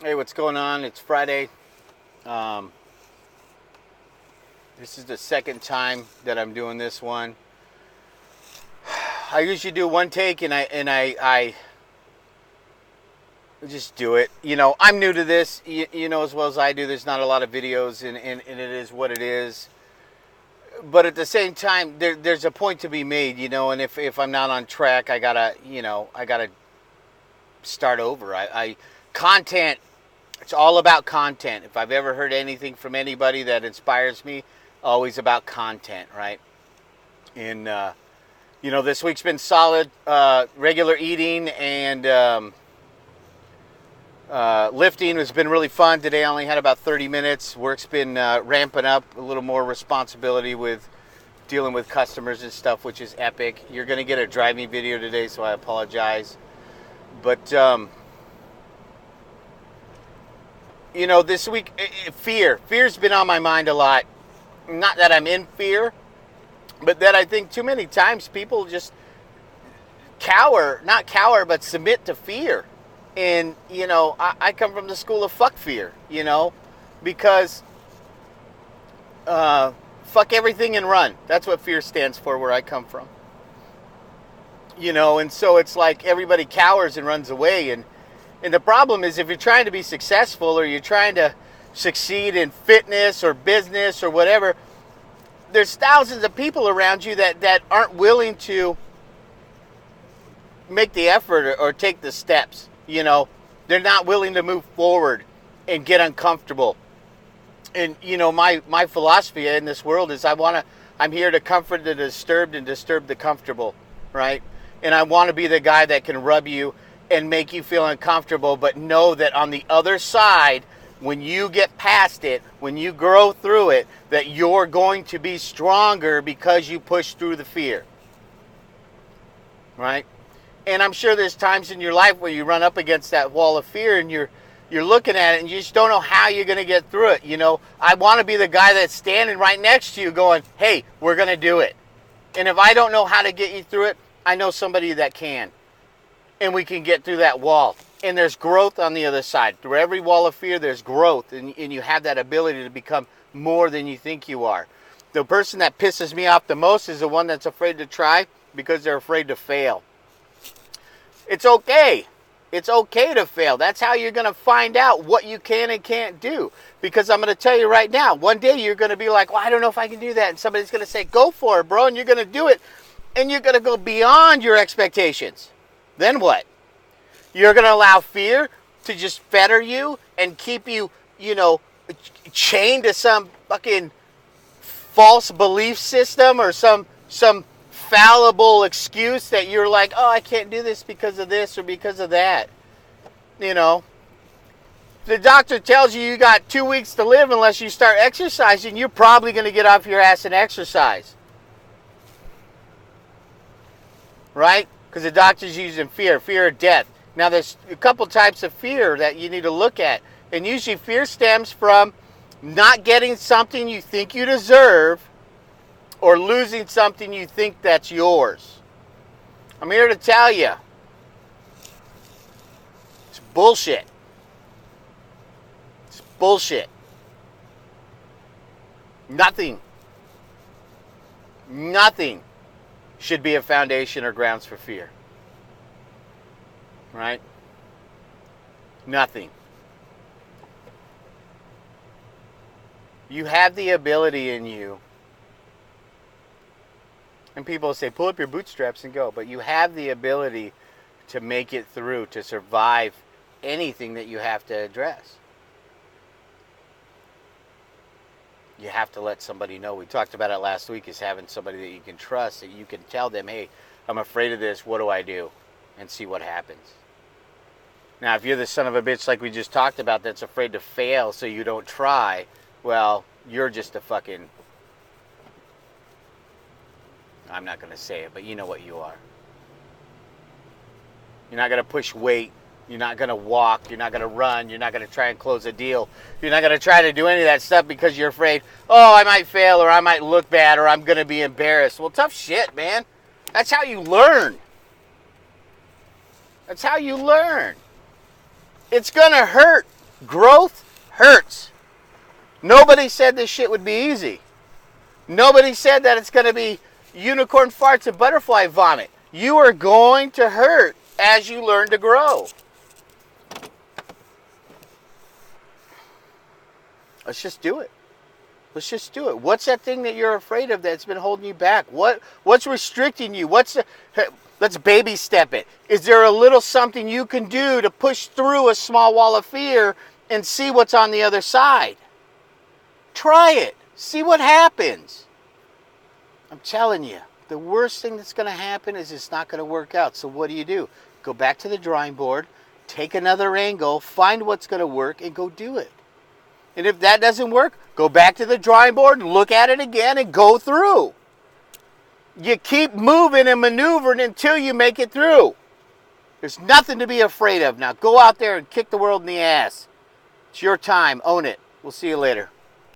Hey, what's going on? It's Friday. Um, this is the second time that I'm doing this one. I usually do one take, and I just do it. I'm new to this. You know as well as I do. There's not a lot of videos, and it is what it is. But at the same time, there's a point to be made. And if I'm not on track, I gotta start over. I content. It's all about content. If I've ever heard anything from anybody that inspires me, always about content, right? And this week's been solid. Regular eating and lifting has been really fun. Today I only had about 30 minutes. Work's been ramping up, a little more responsibility with dealing with customers and stuff, which is epic. You're going to get a driving video today, so I apologize. But this week, fear's been on my mind a lot. Not that I'm in fear, but that I think too many times people just not cower, but submit to fear. And, I come from the school of fuck fear, because fuck everything and run. That's what fear stands for where I come from. And so it's like everybody cowers and runs away. And the problem is if you're trying to be successful or you're trying to succeed in fitness or business or whatever, there's thousands of people around you that aren't willing to make the effort or take the steps. They're not willing to move forward and get uncomfortable. And, my philosophy in this world is I'm here to comfort the disturbed and disturb the comfortable, right? And I want to be the guy that can rub you and make you feel uncomfortable, but know that on the other side, when you get past it, when you grow through it, that you're going to be stronger because you push through the fear. Right? And I'm sure there's times in your life where you run up against that wall of fear and you're looking at it and you just don't know how you're going to get through it. I want to be the guy that's standing right next to you going, hey, we're going to do it. And if I don't know how to get you through it, I know somebody that can. And we can get through that wall. And there's growth on the other side. Through every wall of fear, there's growth. And you have that ability to become more than you think you are. The person that pisses me off the most is the one that's afraid to try because they're afraid to fail. It's okay. It's okay to fail. That's how you're going to find out what you can and can't do. Because I'm going to tell you right now, one day you're going to be like, well, I don't know if I can do that. And somebody's going to say, go for it, bro. And you're going to do it. And you're going to go beyond your expectations. Then what? You're going to allow fear to just fetter you and keep you, chained to some fucking false belief system or some fallible excuse that you're like, oh, I can't do this because of this or because of that. The doctor tells you got 2 weeks to live unless you start exercising, you're probably going to get off your ass and exercise. Right? Because the doctor's using fear of death. Now, there's a couple types of fear that you need to look at. And usually fear stems from not getting something you think you deserve or losing something you think that's yours. I'm here to tell you, it's bullshit. It's bullshit. Nothing should be a foundation or grounds for fear. Right? Nothing. You have the ability in you, and people say, pull up your bootstraps and go, but you have the ability to make it through, to survive anything that you have to address. You have to let somebody know. We talked about it last week, is having somebody that you can trust, that you can tell them, hey, I'm afraid of this, what do I do? And see what happens. Now, if you're the son of a bitch like we just talked about that's afraid to fail so you don't try, well, you're just a fucking... I'm not going to say it, but you know what you are. You're not going to push weight. You're not going to walk. You're not going to run. You're not going to try and close a deal. You're not going to try to do any of that stuff because you're afraid, oh, I might fail or I might look bad or I'm going to be embarrassed. Well, tough shit, man. That's how you learn. That's how you learn. It's going to hurt. Growth hurts. Nobody said this shit would be easy. Nobody said that it's going to be unicorn farts and butterfly vomit. You are going to hurt as you learn to grow. Let's just do it. Let's just do it. What's that thing that you're afraid of that's been holding you back? What's restricting you? Let's baby step it. Is there a little something you can do to push through a small wall of fear and see what's on the other side? Try it. See what happens. I'm telling you, the worst thing that's going to happen is it's not going to work out. So what do? Go back to the drawing board, take another angle, find what's going to work, and go do it. And if that doesn't work, go back to the drawing board, look at it again, and go through. You keep moving and maneuvering until you make it through. There's nothing to be afraid of. Now go out there and kick the world in the ass. It's your time. Own it. We'll see you later.